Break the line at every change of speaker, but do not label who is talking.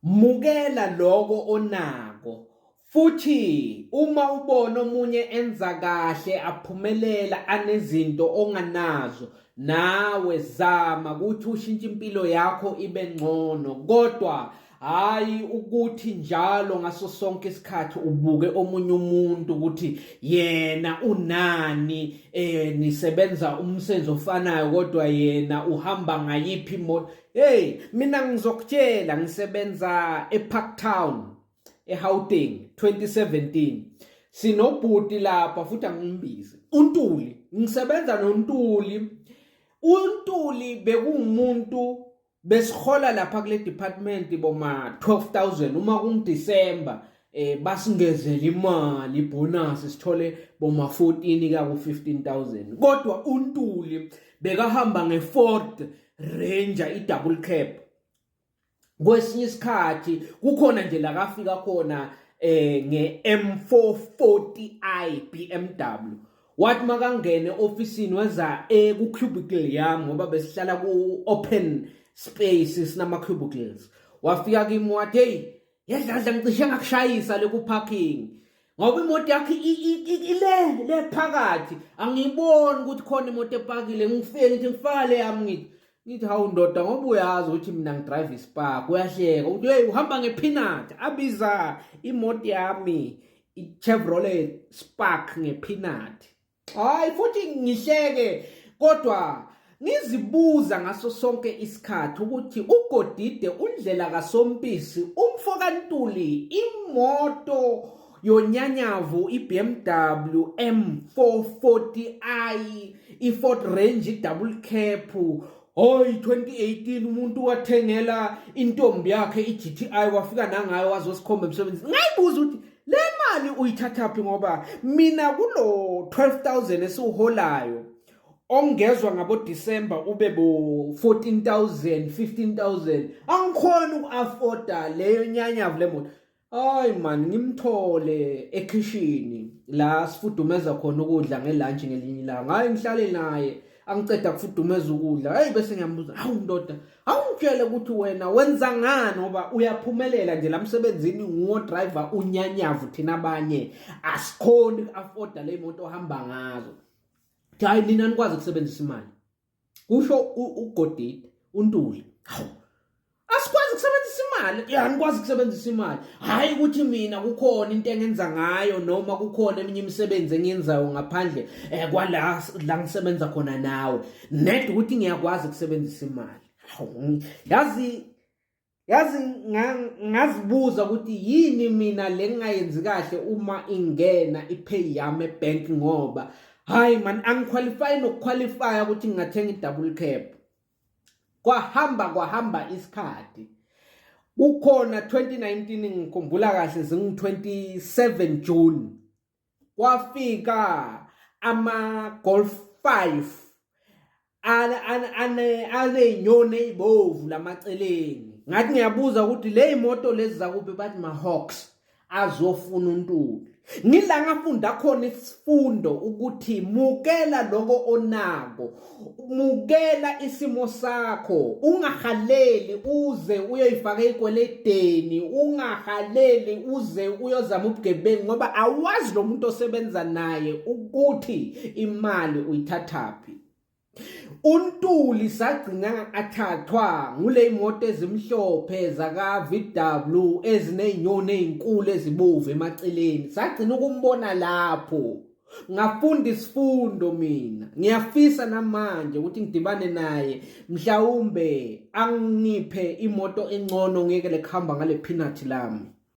mukela lokho onako futhi uma ubona omunye enza kahle aphumelela anezinto onganazo nawe zama ukuthi ushintshe impilo yakho ibe ngcono kodwa hayi ukuthi njalo ngaso sonke isikhathi ubuke omunye umuntu ukuthi yena unani nisebenza umsebenzi ofanayo kodwa yena uhamba ngayiphi imoto. Hey, mina ngizokutshela ngisebenza eParktown eGauteng 2017 sinobhuti lapha futhi angimbizi uNtuli ngisebenza noNtuli. uNtuli bekumuntu besihola lapha kule department boma 12,000 uma kungiDisemba basingezela imali ibonus sithole boma 14 ka ku 15,000 kodwa uNtuli bekahamba ngeFord Ranger idouble cab. Kwesinye isikhathi kukhona nje la kafika khona nge-M440i BMW wathi makangene ofisini weza ku cubicle yami ngoba besihlala ku open space sinama cubicles. Wafika kimi wathi hey yedladla ngicishe ngakushayisa le ku parking ngoba imoto yakhe ile phakathi angiboni ukuthi khona imoto epakile ngifike ngithi ngifale yami ngithi hawu ndoda ngoba uyazi ukuthi mina ngidrive iSpark uyahleka uthi hey uhamba ngepeanut abiza imoto yami iChevrolet Spark ngepeanut. Hayi futhi ngihleke kodwa ngizibuza ngaso sonke isikhathi ukuthi uGodide undlela kaSompisi umfokaNtuli imoto yonyanyavu iBMW M440i iFord Ranger double cab. Hoy 2018 umuntu wathengela intombi yakhe iGTI wafika nangayo wazosikhomba emsebenzini. Ngayibuza ukuthi le mali uyithathaphi ngoba mina kulo 12,000 esiuholayo ongezwe ngabo December ube bo 14,000 15,000 angikhona ukuafforda leyo nyanyavu lemoto. Hayi man ngimthole ekitchen la sifudumeza khona ukudla ngelunch ngelinye ilanga. Hayi ngihlale naye angiceda kufudumeza ukudla. Hey bese ngiyambuza hawu ndoda awungitshele ukuthi wena wenza ngani ngoba uyaphumelela nje lamsebenzini nguwo driver unyanyavu thina abanye asikhoni ukuafforda le moto ohamba ngazo. Hayi nina nikwazi ukusebenzisa imali kusho uGodide uNtuli hawu asikwazi ukusebenzisa imali nikwazi ukusebenzisa imali hayi ukuthi mina kukhona into engenza ngayo noma kukhona eminye imisebenzi engiyenzayo ngaphandle kwala la ngisebenza khona nawe net ukuthi ngiyakwazi ukusebenzisa imali. Yazi ngazibuza ukuthi yini mina lengayenzi kahle uma ingena ipay yami ebank ngoba hayi man angiqualify nokuqualify ukuthi ngingathenga idouble cab. Kwahamba isikhathi kukhona 2019 ngikhumbula kahle zingu27 June kwafika ama Golf 5 anenyoni ezibovu lamaceleni ngathi ngiyabuza ukuthi le imoto lezi zakuphi bathi maHawks azofuna uNtuli. Ngila ngafunda khona isifundo ukuthi mukela lokho onako mukela isimo sakho ungahaleli uze uyoyifaka ekweledeni ungahaleli uze uyozama ubugebengu ngoba awazi lo muntu osebenza naye ukuthi imali uyithathaphi. uNtuli sagcina athathwa ngule imoto ezimhlophe zaka VW ezinenyoni ezinkulu ezibovu emaceleni sagcina ukumbona lapho. Ngafunda isifundo mina ngiyafisa namanje ukuthi ngidibane naye mhlawumbe angiphe imoto engcono ngeke lekhamba ngale peanut lami.